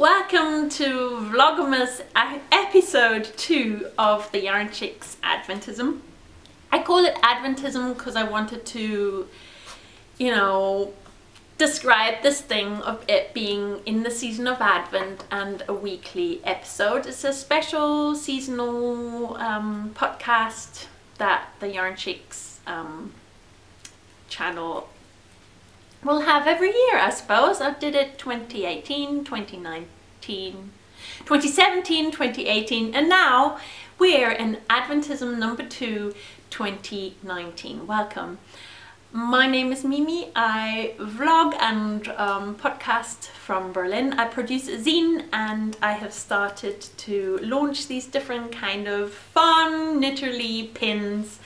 Welcome to vlogmas episode 2 of the yarnchix Adventism. I call it Adventism because I wanted to, describe this thing of it being in the season of Advent and a weekly episode. It's a special seasonal podcast that the yarnchix channel will have every year, I suppose. I did it 2018, 2019, 2017, 2018, and now we're in Adventism number 2, 2019. Welcome. My name is Mimi. I vlog and podcast from Berlin. I produce a zine and I have started to launch these different kind of fun knitterly pins.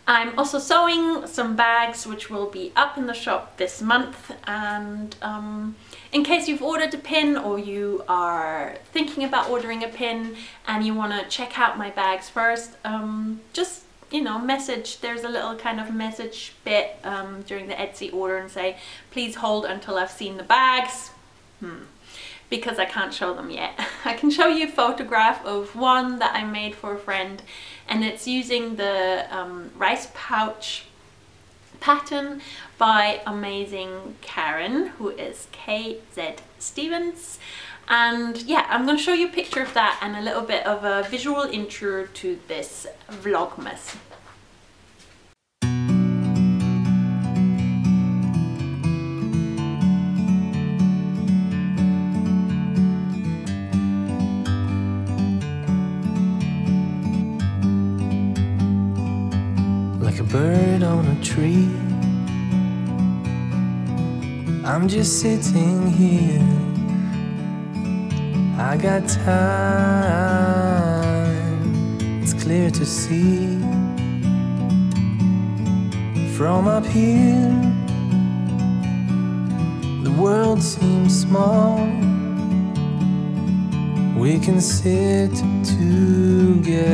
I'm also sewing some bags which will be up in the shop this month, and in case you've ordered a pin or you are thinking about ordering a pin and you want to check out my bags first, just message. There's a little kind of message bit during the Etsy order and say, please hold until I've seen the bags. Because I can't show them yet. I can show you a photograph of one that I made for a friend, and it's using the rice pouch pattern by amazing Karen, who is KZ Stevens. And yeah, I'm going to show you a picture of that and a little bit of a visual intro to this vlogmas. Like a bird on a tree, I'm just sitting here. I got time, it's clear to see. From up here, the world seems small. We can sit together.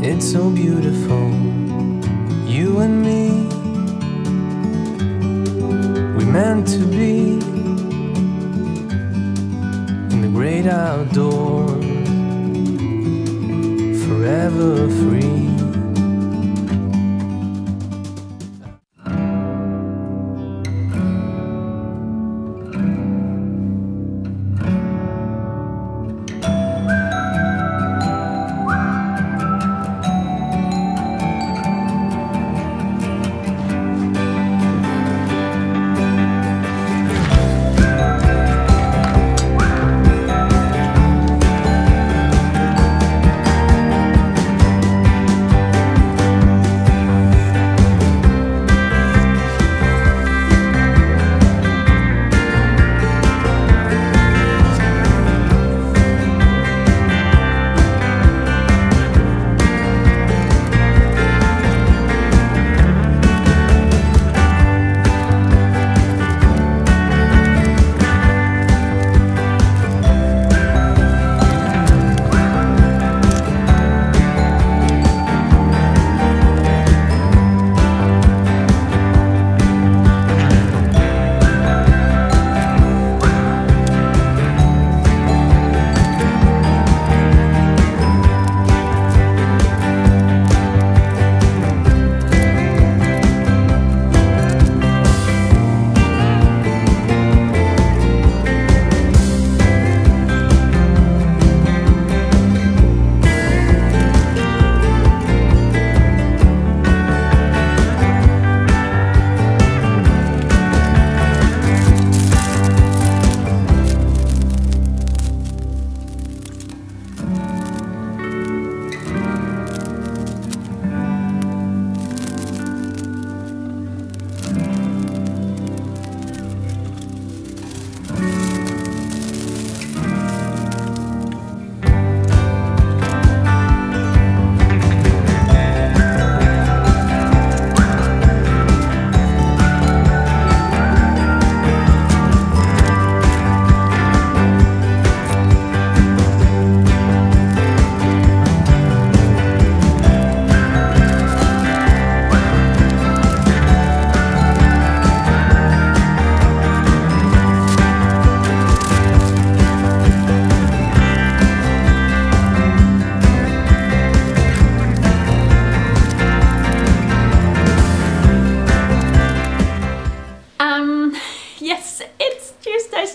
It's so beautiful, you and me. We're meant to be in the great outdoors, forever free.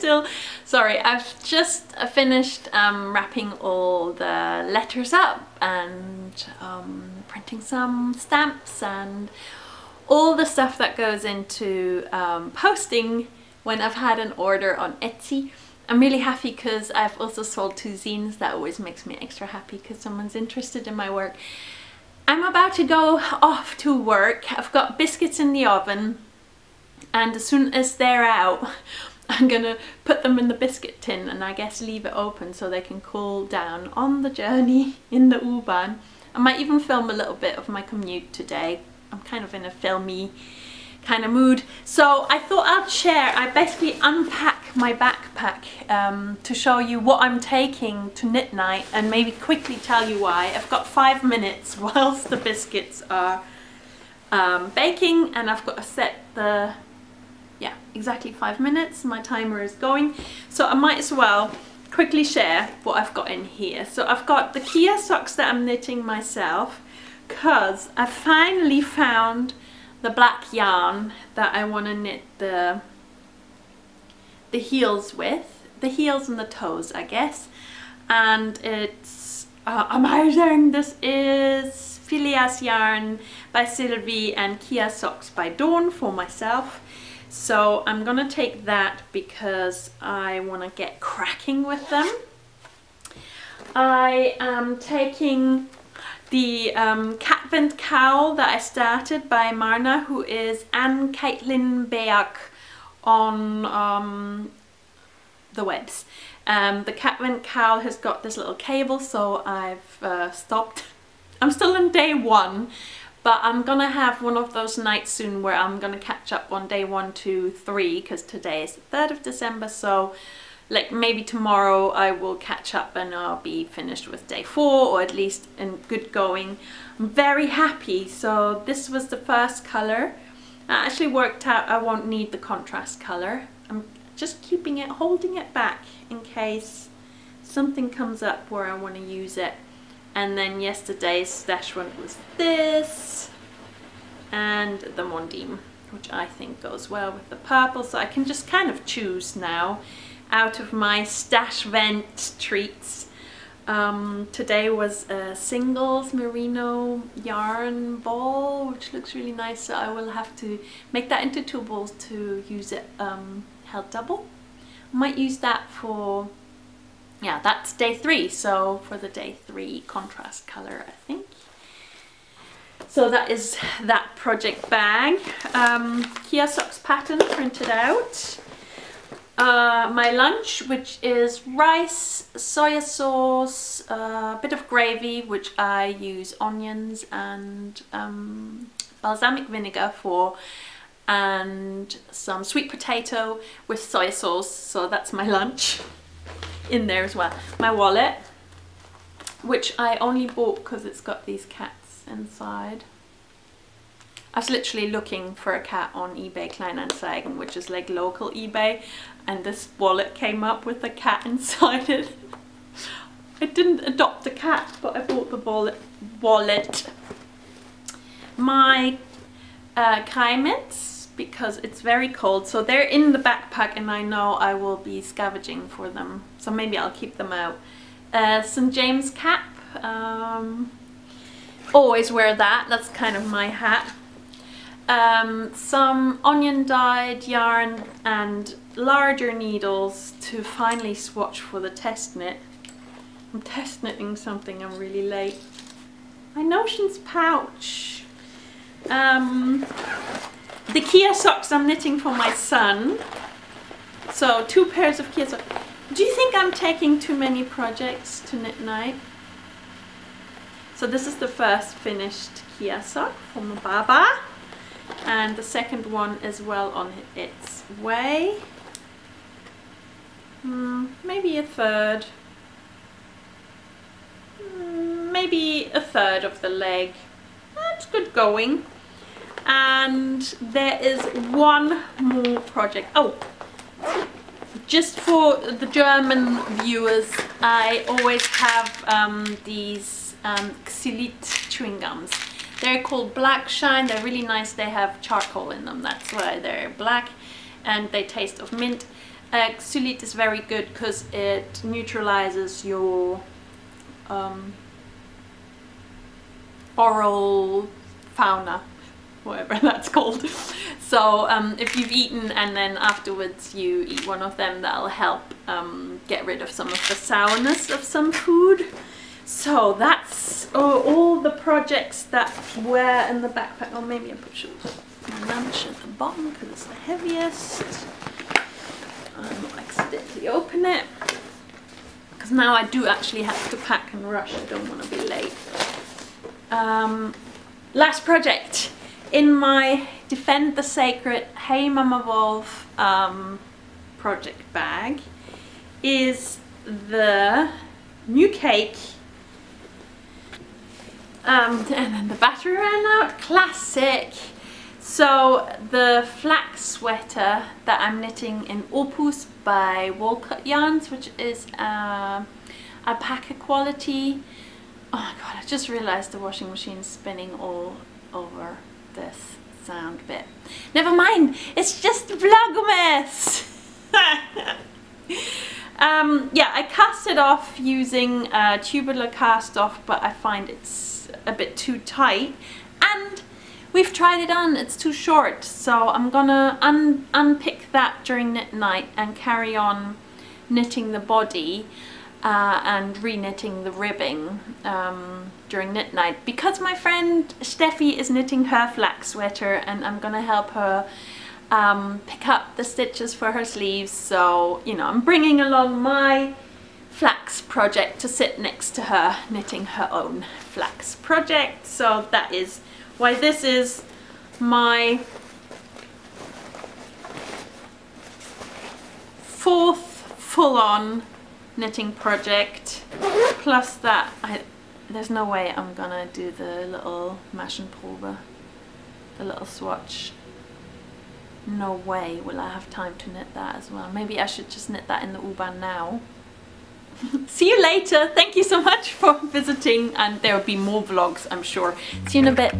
still, sorry, I've just finished wrapping all the letters up and printing some stamps and all the stuff that goes into posting when I've had an order on Etsy. I'm really happy because I've also sold 2 zines. That always makes me extra happy because someone's interested in my work. I'm about to go off to work. I've got biscuits in the oven, and as soon as they're out, I'm gonna put them in the biscuit tin and I guess leave it open so they can cool down on the journey in the U-Bahn. I might even film a little bit of my commute today. I'm kind of in a filmy kind of mood. So I thought I'd share, I basically unpack my backpack to show you what I'm taking to knit night and maybe quickly tell you why. I've got 5 minutes whilst the biscuits are baking, and I've got to set the, yeah, exactly 5 minutes. My timer is going. So I might as well quickly share what I've got in here. So I've got the Kia socks that I'm knitting myself, because I finally found the black yarn that I want to knit the heels with, the heels and the toes, I guess, and it's amazing. This is Phileas yarn by Sylvie and Kia socks by Dawn for myself. So I'm gonna take that because I want to get cracking with them. I am taking the stashvent cowl that I started by Marna, who is Anne Caitlin Beak on the webs. The stashvent cowl has got this little cable, so I've stopped. I'm still on day 1, but I'm gonna have one of those nights soon where I'm gonna catch up on day 1, 2, 3, because today is the 3rd of December, so like maybe tomorrow I will catch up and I'll be finished with day 4, or at least in good going. I'm very happy. So this was the first colour. I actually worked out I won't need the contrast colour. I'm just keeping it, holding it back in case something comes up where I want to use it. And then yesterday's stashvent was this, and the Mondim, which I think goes well with the purple. So I can just kind of choose now out of my stashvent treats. Today was a singles merino yarn ball, which looks really nice, so I will have to make that into 2 balls to use it held double. I might use that for, yeah, that's day 3, so for the day 3 contrast colour, I think. So that is that project bag. Kia socks pattern printed out. My lunch, which is rice, soya sauce, a bit of gravy, which I use onions and balsamic vinegar for, and some sweet potato with soya sauce. So that's my lunch in there as well. My wallet, which I only bought because it's got these cats inside. I was literally looking for a cat on eBay Kleinanzeigen, which is like local eBay, and this wallet came up with a cat inside it. I didn't adopt a cat, but I bought the wallet. My Kreimets, because it's very cold, so they're in the backpack and I know I will be scavenging for them, so maybe I'll keep them out. St. James cap, always wear that, that's kind of my hat. Some onion dyed yarn and larger needles to finally swatch for the test knit. I'm test knitting something, I'm really late. My notions pouch. The Kia socks I'm knitting for my son. So 2 pairs of Kia socks. Do you think I'm taking too many projects to knit night? So this is the first finished Kia sock from Baba. And the second one is well on its way. Maybe a third. Maybe a third of the leg. That's good going. And there is one more project. Oh, just for the German viewers, I always have these Xylit chewing gums. They're called Black Shine. They're really nice. They have charcoal in them. That's why they're black, and they taste of mint. xylite is very good because it neutralizes your oral fauna, whatever that's called. So if you've eaten and then afterwards you eat one of them, that'll help get rid of some of the sourness of some food. So that's all the projects that were in the backpack. Or maybe I put my lunch at the bottom because it's the heaviest. I'll accidentally open it because now I do actually have to pack and rush. I don't want to be late. Last project in my Defend the Sacred Hey Mum Evolve project bag is the new cake. And then the battery ran out, classic. So the flax sweater that I'm knitting in Opus by Wool Yarns, which is alpaca quality. Oh my god, I just realized the washing machine's spinning all over this sound bit. Never mind, it's just vlogmas. Yeah, I cast it off using tubular cast off, but I find it's a bit too tight, and we've tried it on, it's too short, so I'm gonna unpick that during knit night and carry on knitting the body and re-knitting the ribbing during knit night, because my friend Steffi is knitting her flax sweater and I'm gonna help her pick up the stitches for her sleeves. So, you know, I'm bringing along my flax project to sit next to her knitting her own flax project. So that is why this is my 4th full-on knitting project, plus that there's no way I'm gonna do the little mash and pull, the little swatch. No way will I have time to knit that as well. Maybe I should just knit that in the U-Bahn now. See you later. Thank you so much for visiting, and there will be more vlogs, I'm sure. See you in a bit.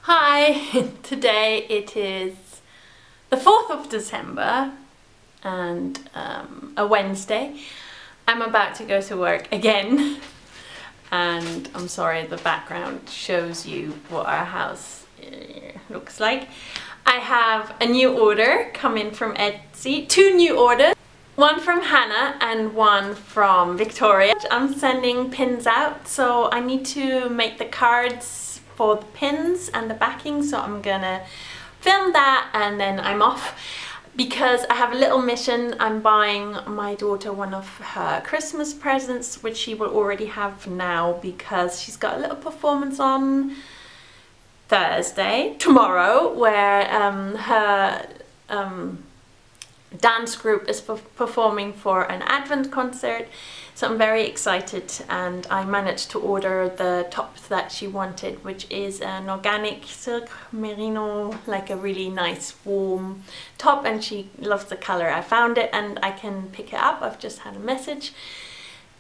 Hi! Today it is the 4th of December and a Wednesday. I'm about to go to work again and I'm sorry the background shows you what our house looks like. I have a new order coming from Etsy, 2 new orders. One from Hannah and one from Victoria. I'm sending pins out, so I need to make the cards for the pins and the backing, so I'm gonna film that and then I'm off because I have a little mission. I'm buying my daughter one of her Christmas presents, which she will already have now because she's got a little performance on Thursday, tomorrow, where her dance group is performing for an Advent concert, so I'm very excited, and I managed to order the top that she wanted, which is an organic silk merino, like a really nice warm top, and she loves the color. I found it and I can pick it up. I've just had a message.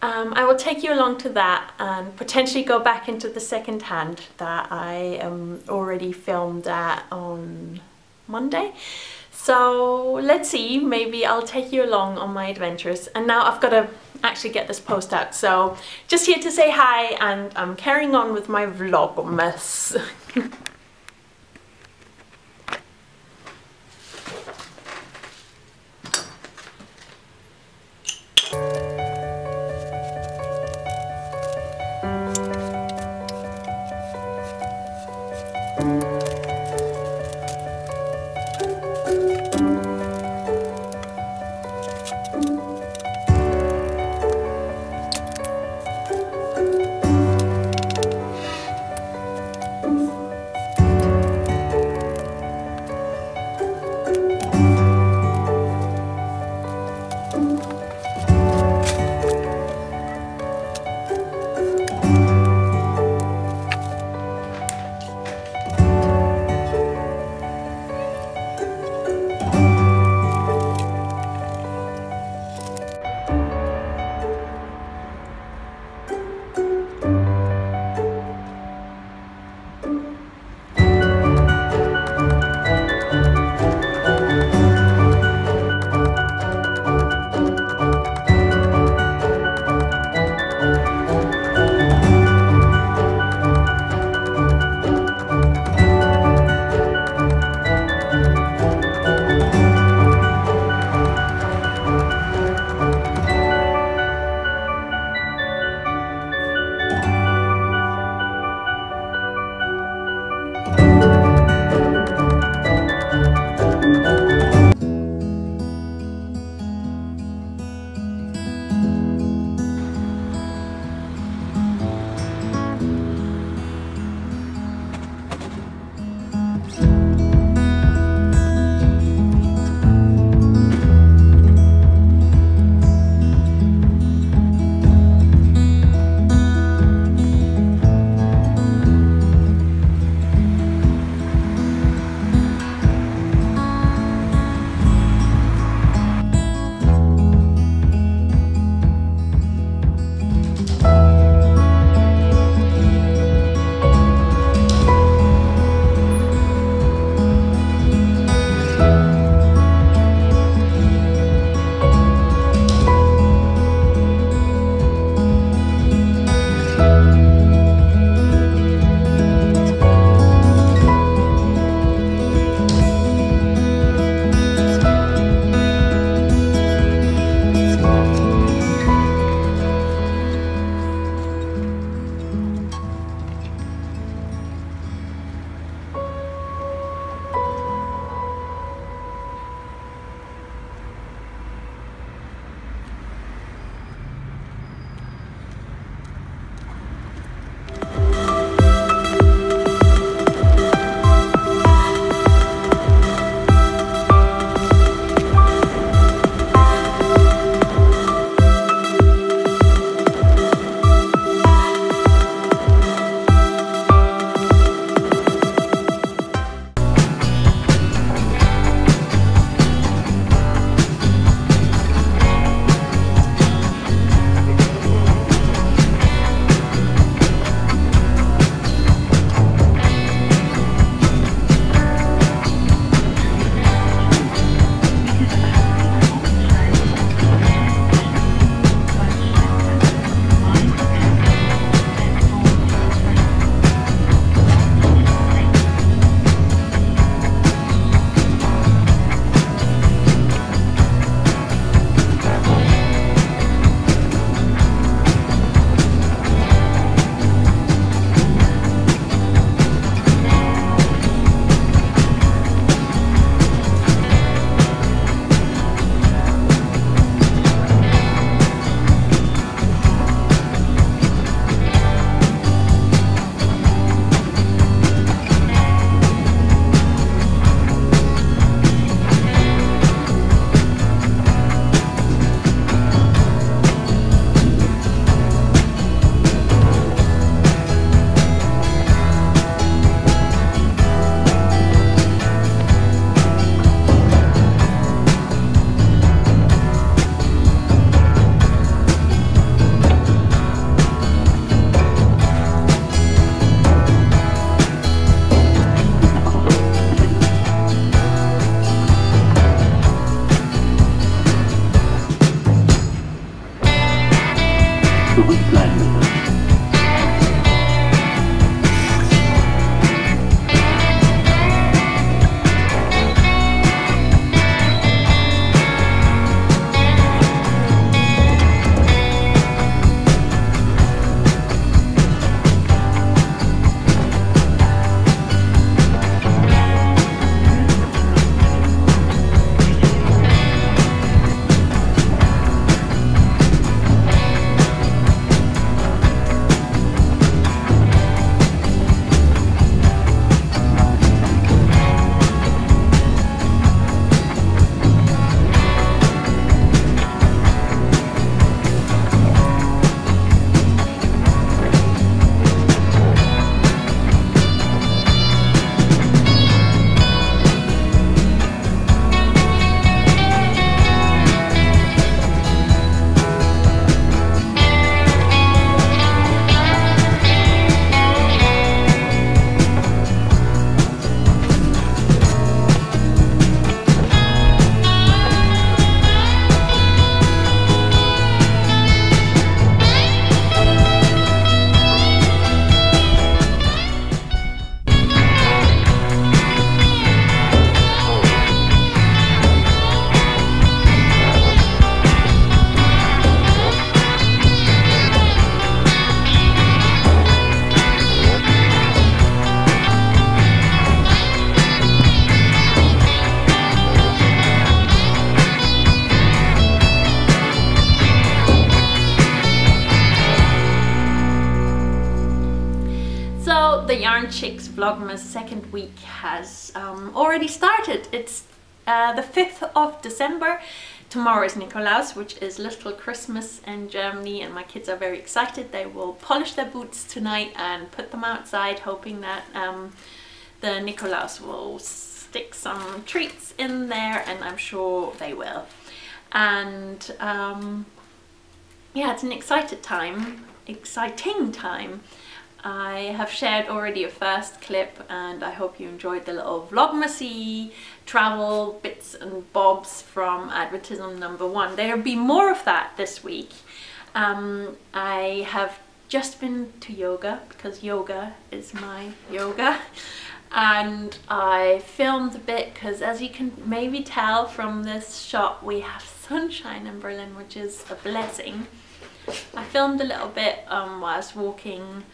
I will take you along to that and potentially go back into the second hand that I already filmed at on Monday. So let's see, maybe I'll take you along on my adventures. And now I've got to actually get this post out. So just here to say hi, and I'm carrying on with my vlogmas. Yarnchix vlogmas second week has already started. It's the 5th of December. Tomorrow is Nikolaus, which is Little Christmas in Germany, and my kids are very excited. They will polish their boots tonight and put them outside, hoping that the Nikolaus will stick some treats in there, and I'm sure they will. And yeah, it's an exciting time. I have shared already a first clip, and I hope you enjoyed the little vlogmasy travel bits and bobs from Adventism #1. There will be more of that this week. I have just been to yoga because yoga is my yoga, and I filmed a bit because, as you can maybe tell from this shot, we have sunshine in Berlin, which is a blessing. I filmed a little bit whilst walking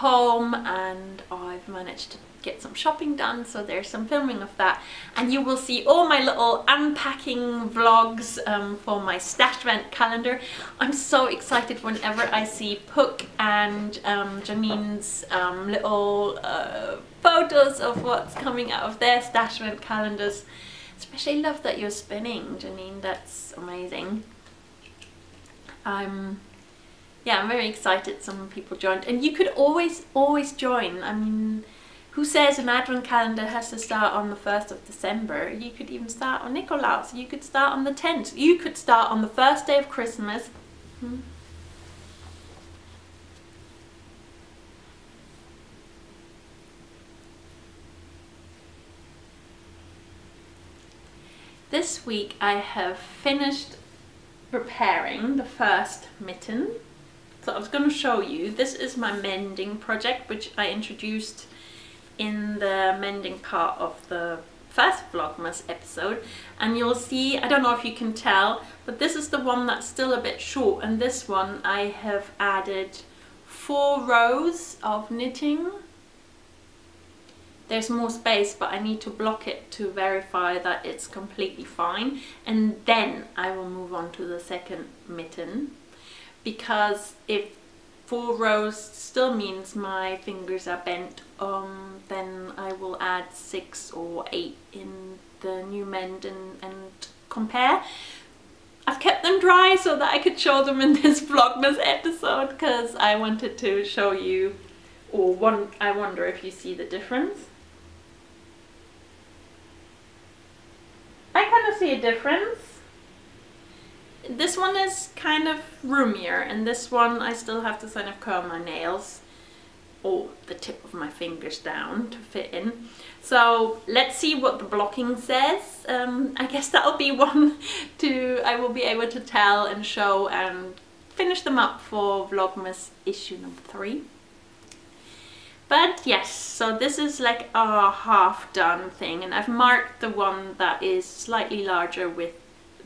home, and I've managed to get some shopping done, so there's some filming of that, and you will see all my little unpacking vlogs for my stashvent calendar. I'm so excited whenever I see Puck and Janine's little photos of what's coming out of their stashvent calendars. Especially love that you're spinning, Janine, that's amazing. Yeah, I'm very excited some people joined, and you could always join. I mean, who says an advent calendar has to start on the 1st of December? You could even start on Nikolaus, you could start on the 10th, you could start on the first day of Christmas. This week I have finished preparing the first mitten. So I was going to show you, this is my mending project, which I introduced in the mending part of the first Vlogmas episode. And you'll see, I don't know if you can tell, but this is the one that's still a bit short, and this one I have added 4 rows of knitting. There's more space, but I need to block it to verify that it's completely fine, and then I will move on to the second mitten. Because if 4 rows still means my fingers are bent, then I will add 6 or 8 in the new mend and compare. I've kept them dry so that I could show them in this Vlogmas episode, because I wanted to show you, or I wonder if you see the difference. I kind of see a difference. This one is kind of roomier, and this one I still have to kind of curl my nails or the tip of my fingers down to fit in. So let's see what the blocking says. I guess that'll be one I will be able to tell and show and finish them up for Vlogmas issue #3. But yes, so this is like a half done thing, and I've marked the one that is slightly larger with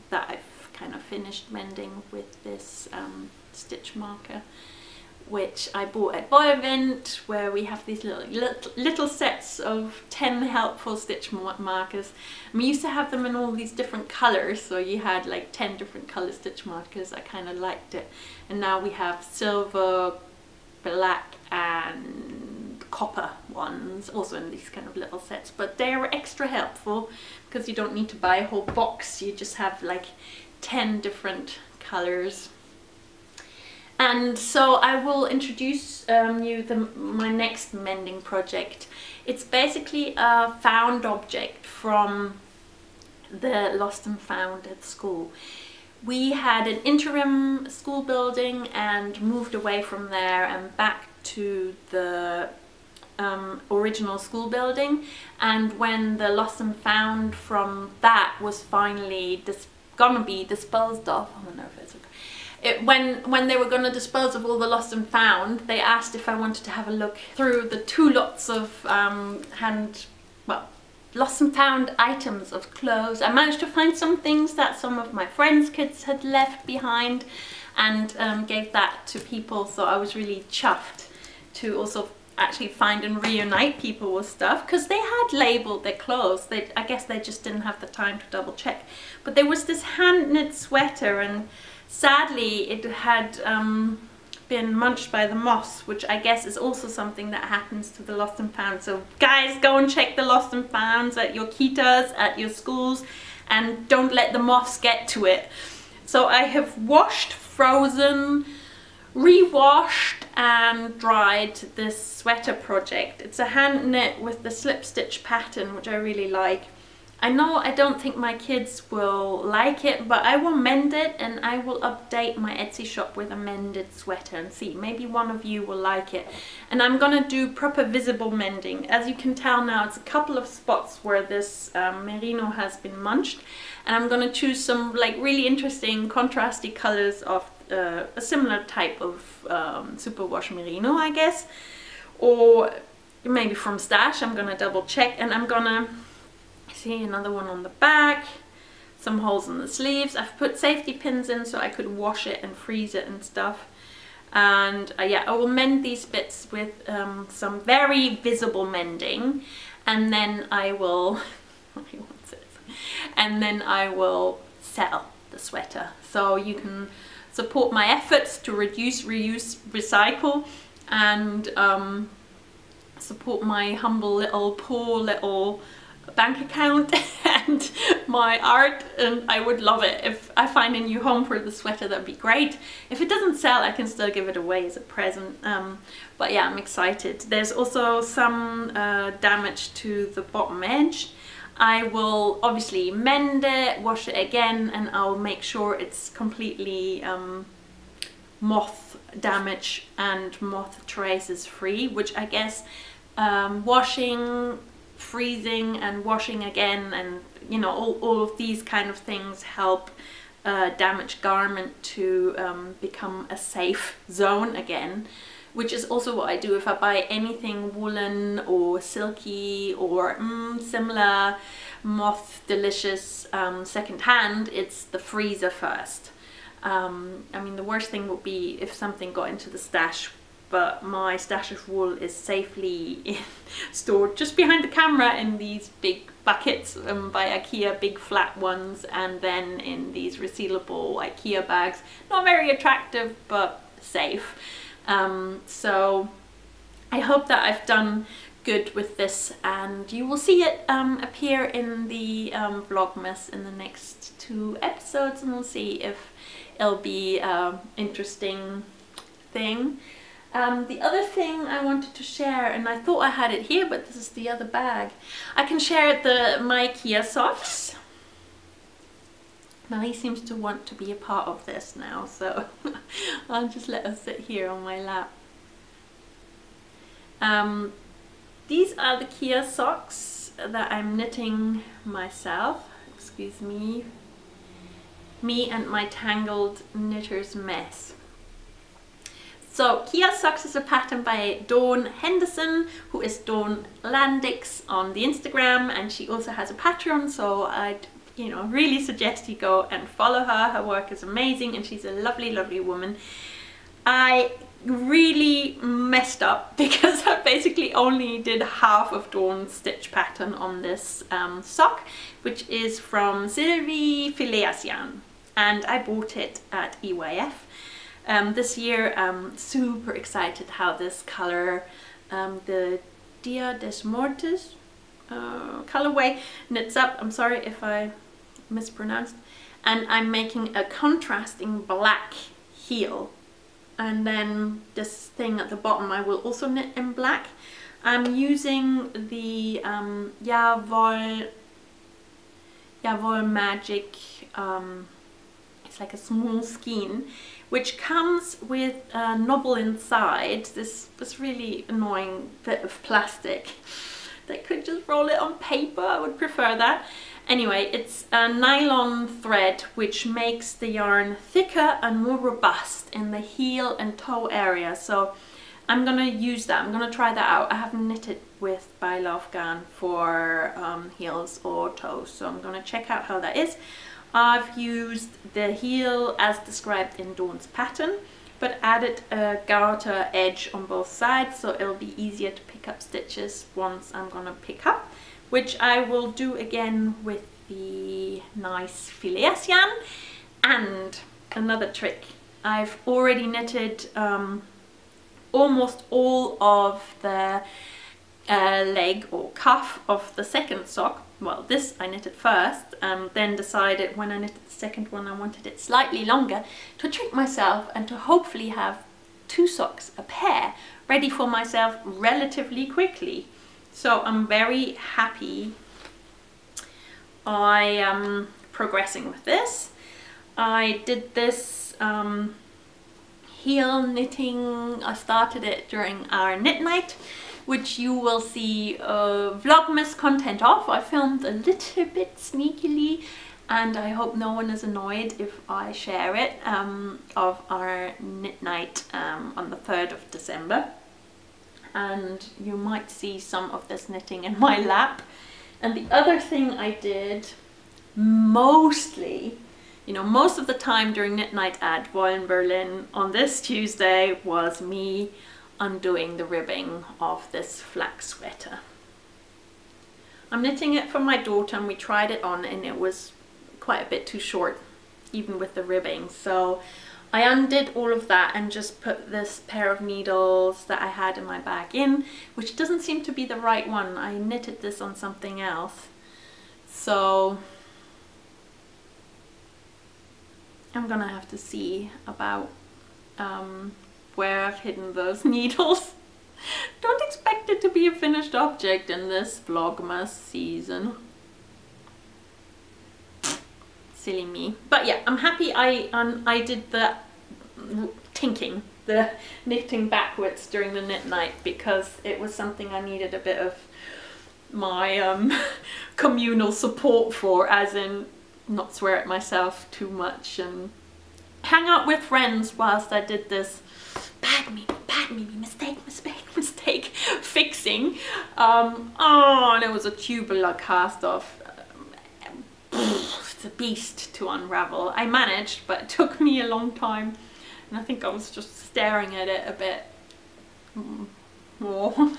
that I've kind of finished mending with this stitch marker, which I bought at Wollen, where we have these little sets of 10 helpful stitch markers. And we used to have them in all these different colors, so you had like 10 different color stitch markers. I kind of liked it, and now we have silver, black and copper ones also in these kind of little sets, but they're extra helpful because you don't need to buy a whole box. You just have like 10 different colors. And so I will introduce my next mending project. It's basically a found object from the Lost and Found at school. We had an interim school building and moved away from there and back to the original school building, and when the Lost and Found from that was finally gonna be disposed of, I don't know if it's okay. When they were going to dispose of all the Lost and Found, they asked if I wanted to have a look through the 2 lots of Lost and Found items of clothes. I managed to find some things that some of my friends' kids had left behind, and gave that to people, so I was really chuffed to also actually find and reunite people with stuff, because they had labelled their clothes. I guess they just didn't have the time to double check. But there was this hand knit sweater, and sadly it had been munched by the moths, which I guess is also something that happens to the lost and found. So guys, go and check the lost and founds at your kitas, at your schools, and don't let the moths get to it. So I have washed, frozen, re-washed and dried this sweater project. It's a hand knit with the slip stitch pattern, which I really like. I know I don't think my kids will like it, but I will mend it and I will update my Etsy shop with a mended sweater and see, maybe one of you will like it. And I'm gonna do proper visible mending. As you can tell now, it's a couple of spots where this merino has been munched, and I'm gonna choose some like really interesting contrasty colors of a similar type of superwash merino, I guess, or maybe from Stash. I'm gonna double check, and I'm gonna see another one on the back, some holes in the sleeves. I've put safety pins in so I could wash it and freeze it and stuff. And yeah, I will mend these bits with some very visible mending, and then I will and then I will sell the sweater. So you can support my efforts to reduce, reuse, recycle, and support my humble little, poor little bank account and my art, and I would love it if I find a new home for the sweater. That'd be great. If it doesn't sell, I can still give it away as a present. But yeah, I'm excited. There's also some damage to the bottom edge. I will obviously mend it, wash it again, and I'll make sure it's completely moth damage and moth traces free, which I guess washing, freezing and washing again, and you know, all of these kind of things help damaged garment to become a safe zone again, which is also what I do if I buy anything woolen or silky or similar moth delicious second-hand. It's the freezer first. I mean, the worst thing would be if something got into the stash, but my stash of wool is safely stored just behind the camera in these big buckets by IKEA, big flat ones, and then in these resealable IKEA bags. Not very attractive, but safe. So I hope that I've done good with this, and you will see it appear in the vlogmas in the next 2 episodes, and we'll see if it'll be an interesting thing. The other thing I wanted to share, and I thought I had it here, but this is the other bag. I can share my IKEA socks. Now he seems to want to be a part of this now, so I'll just let her sit here on my lap. These are the Kia socks that I'm knitting myself. Excuse me. Me and my tangled knitter's mess. So Kia Socks is a pattern by Dawn Henderson, who is Dawn Landix on the Instagram, and she also has a Patreon, so I'd really suggest you go and follow her. Her work is amazing and she's a lovely, lovely woman. I really messed up because I basically only did half of Dawn's stitch pattern on this sock, which is from Sylvie Fileasian, and I bought it at EYF. This year I'm super excited how this color, the Dia des Mortes colorway, knits up. I'm sorry if I mispronounced. And I'm making a contrasting black heel, and then this thing at the bottom I will also knit in black. I'm using the Wollen Magic, it's like a small skein, which comes with a knobble inside, this really annoying bit of plastic. They could just roll it on paper, I would prefer that. Anyway, it's a nylon thread which makes the yarn thicker and more robust in the heel and toe area. So I'm gonna use that, I'm gonna try that out. I haven't knitted with Bylofgarn for heels or toes, so I'm gonna check out how that is. I've used the heel as described in Dawn's pattern, but added a garter edge on both sides, so it'll be easier to pick up stitches once I'm gonna pick up, which I will do again with the nice Fileasian. And another trick, I've already knitted almost all of the leg or cuff of the second sock. Well, this I knitted first, then decided when I knitted the second one I wanted it slightly longer to trick myself and to hopefully have 2 socks a pair ready for myself relatively quickly. So I'm very happy I am progressing with this. I did this heel knitting, I started it during our knit night, which you will see vlogmas content of. I filmed a little bit sneakily, and I hope no one is annoyed if I share it, of our knit night on the 3rd of December. And you might see some of this knitting in my lap. And the other thing I did mostly, you know, most of the time during knit night at Wollen Berlin on this Tuesday was me undoing the ribbing of this flax sweater. I'm knitting it for my daughter, and we tried it on and it was quite a bit too short even with the ribbing, so I undid all of that and just put this pair of needles that I had in my bag in, which doesn't seem to be the right one. I knitted this on something else, so I'm gonna have to see about where I've hidden those needles. Don't expect it to be a finished object in this vlogmas season. Silly me. But yeah, I'm happy I did the tinking, the knitting backwards during the knit night, because it was something I needed a bit of my communal support for, as in not swear at myself too much and hang out with friends whilst I did this bad maybe, mistake fixing. Oh, and it was a tubular cast off. It's a beast to unravel. I managed, but it took me a long time, and I think I was just staring at it a bit more.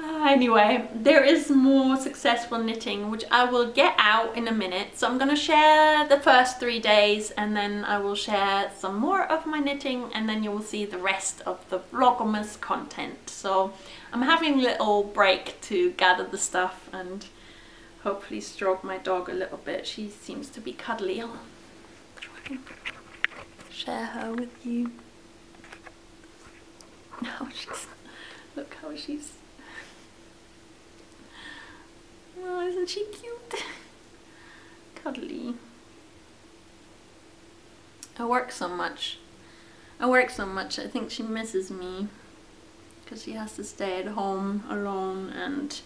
Anyway, there is more successful knitting which I will get out in a minute, so I'm going to share the first 3 days and then I will share some more of my knitting, and then you will see the rest of the vlogmas content. So I'm having a little break to gather the stuff and hopefully stroke my dog a little bit. She seems to be cuddly. I'll try and share her with you. Look how she's... Oh, isn't she cute? Cuddly. I work so much. I think she misses me because she has to stay at home alone, and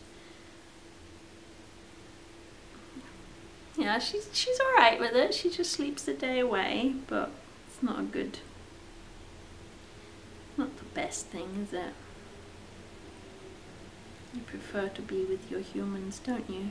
yeah, she's alright with it. She just sleeps the day away, but it's not the best thing, is it? You prefer to be with your humans, don't you?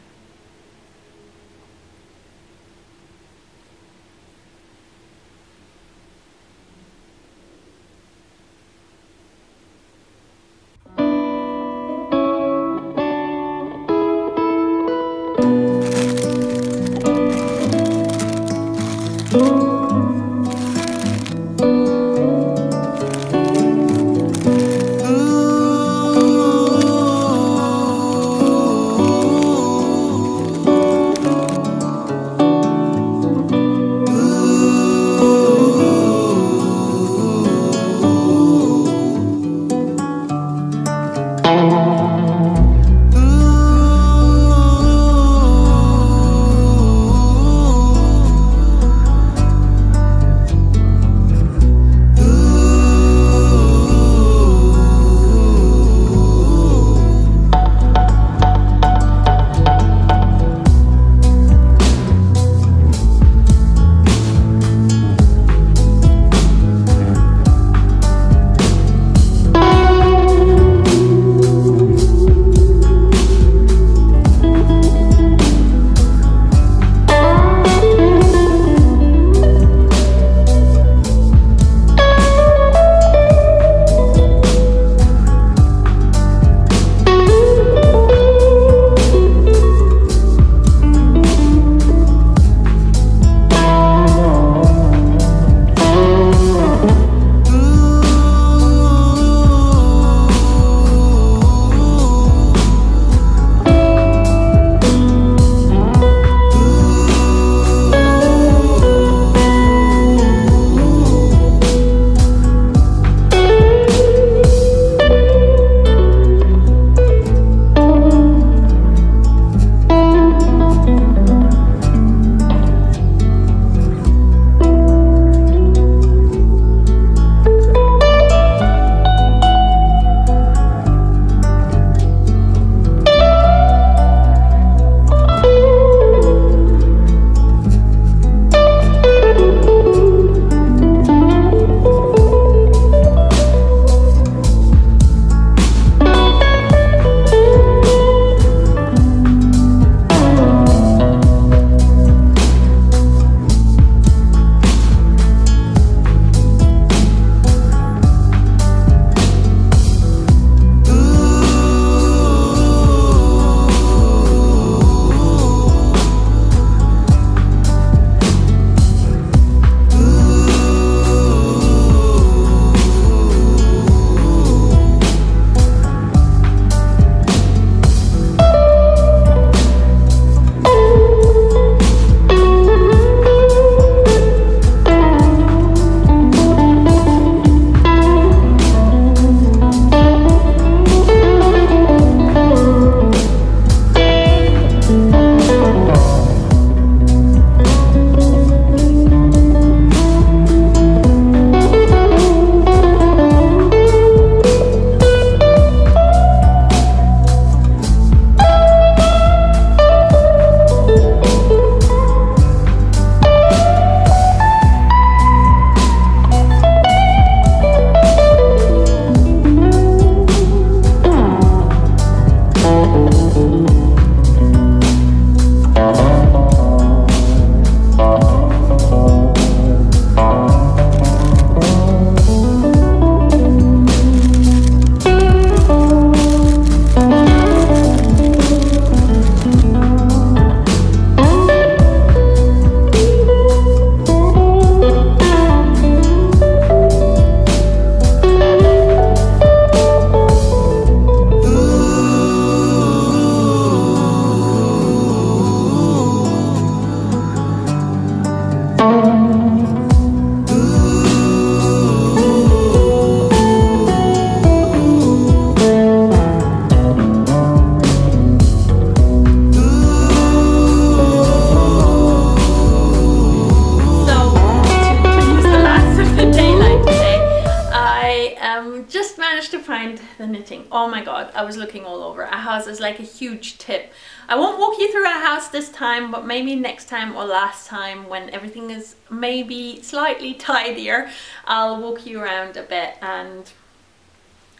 oh my god, I was looking all over. Our house is like a huge tip. I won't walk you through our house this time, but maybe next time or last time when everything is maybe slightly tidier, I'll walk you around a bit. And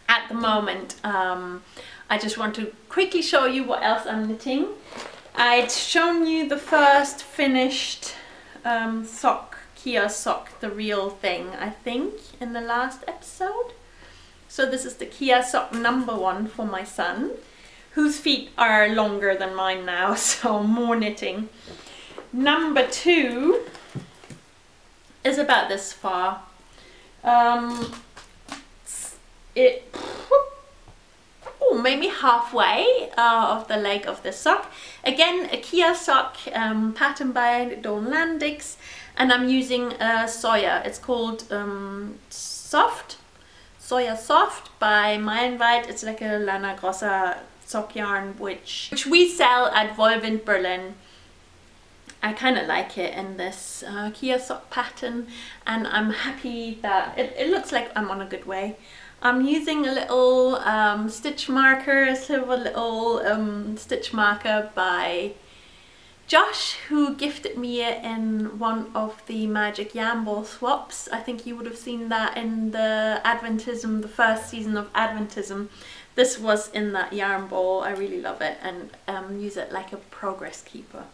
at the moment, I just want to quickly show you what else I'm knitting. I'd shown you the first finished sock, Kia sock, the real thing, I think, in the last episode. So this is the Kia sock #1 for my son, whose feet are longer than mine now, so more knitting. #2 is about this far. Maybe halfway of the leg of the sock. Again, a Kia sock, pattern by Dawn Landix, and I'm using Soya. It's called Soya Soft by Meilenweit. It's like a Lana Grossa sock yarn which we sell at Wollen, Berlin. I kind of like it in this Kia sock pattern, and I'm happy that it looks like I'm on a good way. I'm using a little stitch marker, a silver little stitch marker by Josh, who gifted me it in one of the magic yarn ball swaps. I think you would have seen that in the Adventism, the first season of Adventism. This was in that yarn ball. I really love it, and use it like a progress keeper.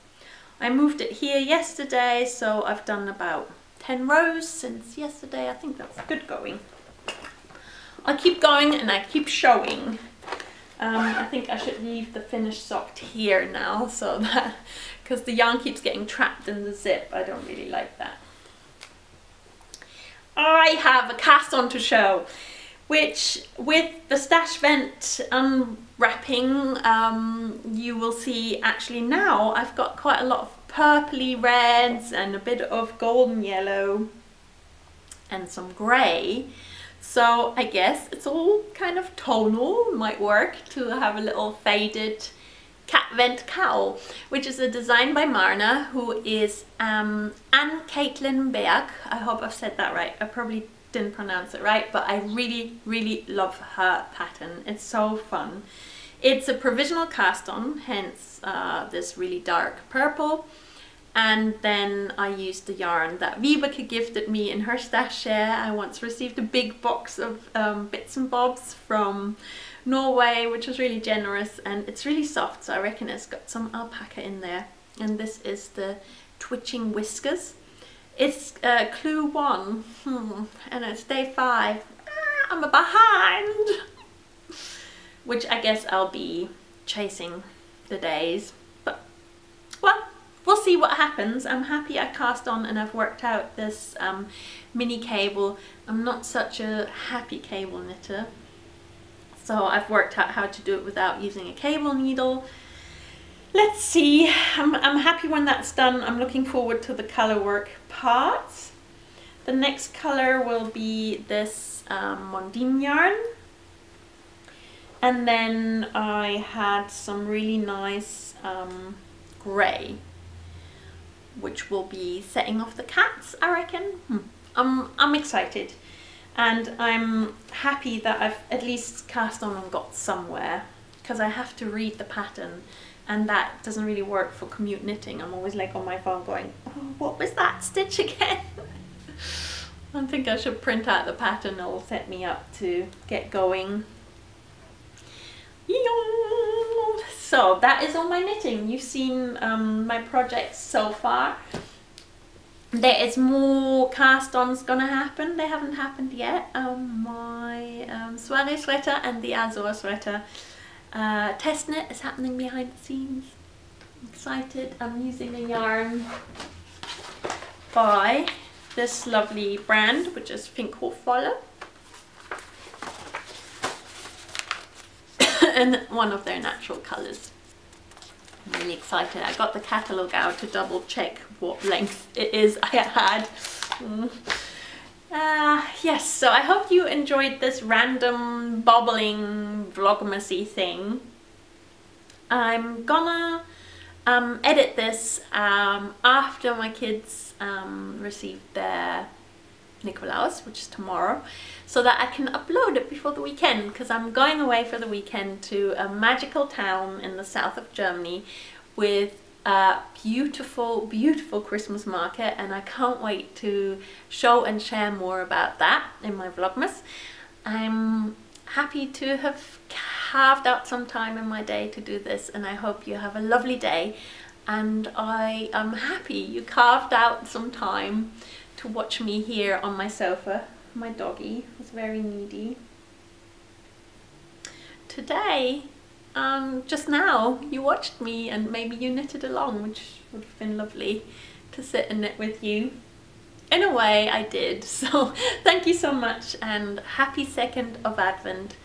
I moved it here yesterday, so I've done about 10 rows since yesterday. I think that's good going. I keep going and I keep showing. I think I should leave the finished sock here now, so that, because the yarn keeps getting trapped in the zip. I don't really like that. I have a cast on to show, which with the stashvent unwrapping, you will see actually now I've got quite a lot of purpley reds and a bit of golden yellow and some grey. So I guess it's all kind of tonal, might work to have a little faded cat vent cowl, which is a design by Marna, who is Anne-Caitlin Berg. I hope I've said that right. I probably didn't pronounce it right, but I really love her pattern. It's so fun. It's a provisional cast on, hence this really dark purple. And then I used the yarn that Vibeke gifted me in her stash share. I once received a big box of bits and bobs from Norway, which was really generous, and it's really soft, so I reckon it's got some alpaca in there. And this is the Twitching Whiskers. It's clue 1, and it's day 5. I'm behind! Which I guess I'll be chasing the days, but well, we'll see what happens. I'm happy I cast on and I've worked out this mini cable. I'm not such a happy cable knitter, so I've worked out how to do it without using a cable needle. Let's see. I'm happy when that's done. I'm looking forward to the color work parts. The next color will be this Mondine yarn. And then I had some really nice grey, which will be setting off the cats, I reckon. I'm excited, and I'm happy that I've at least cast on and got somewhere, because I have to read the pattern, and that doesn't really work for commute knitting. I'm always like on my phone going, oh, what was that stitch again? I think I should print out the pattern. That will set me up to get going. So that is all my knitting. You've seen my projects so far. There is more cast-ons gonna happen. They haven't happened yet. My soiree sweater and the Azor sweater test knit is happening behind the scenes. I'm excited. I'm using a yarn by this lovely brand, which is Wollen. And one of their natural colours. I'm really excited. I got the catalogue out to double check what length it is I had. Yes, so I hope you enjoyed this random bobbling vlogmasy thing. I'm gonna edit this after my kids received their Nikolaus, which is tomorrow, so that I can upload it before the weekend, because I'm going away for the weekend to a magical town in the south of Germany with a beautiful, beautiful Christmas market, and I can't wait to show and share more about that in my vlogmas. I'm happy to have carved out some time in my day to do this, and I hope you have a lovely day, and I am happy you carved out some time to watch me here on my sofa. My doggy was very needy. Today, just now, you watched me and maybe you knitted along, which would have been lovely to sit and knit with you. In a way, I did. So thank you so much, and happy 2nd of Advent.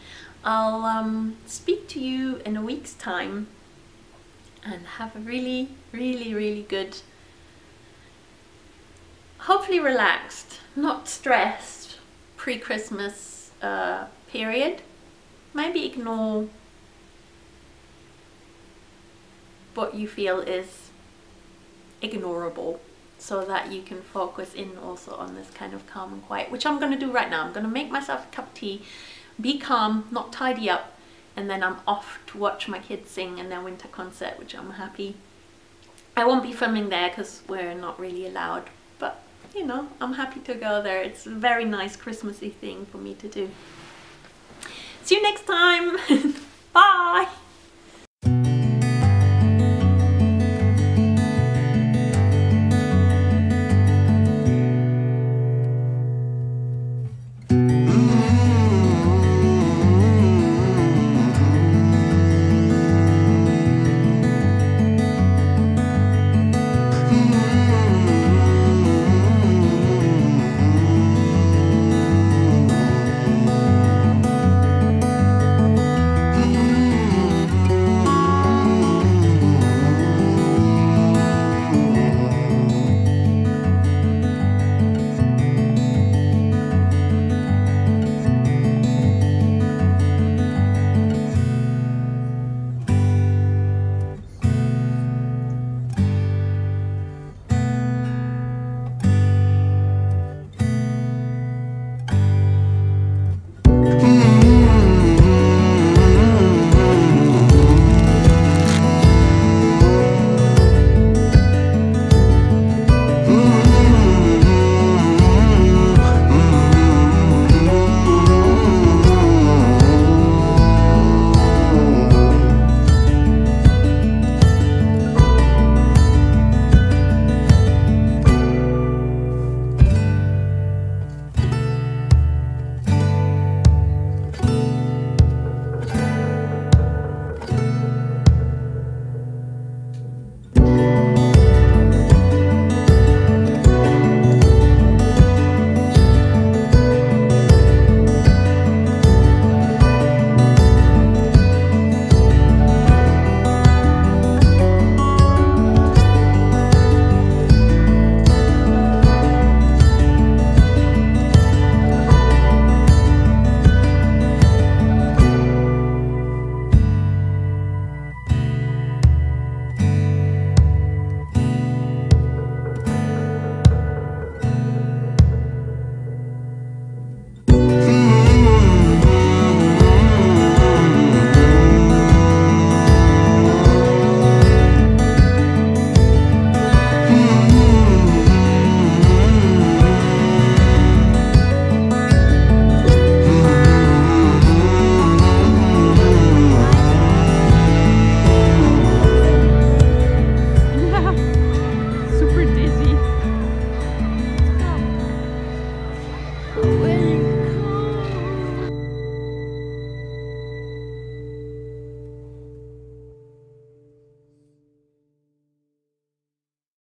I'll speak to you in a week's time, and have a really, really, really good, hopefully relaxed, not stressed, pre-Christmas period. Maybe ignore what you feel is ignorable, so that you can focus in also on this kind of calm and quiet, which I'm going to do right now. I'm going to make myself a cup of tea, be calm, not tidy up, and then I'm off to watch my kids sing in their winter concert, which I'm happy. I won't be filming there because we're not really allowed, but you know, I'm happy to go there. It's a very nice Christmassy thing for me to do. See you next time. Bye.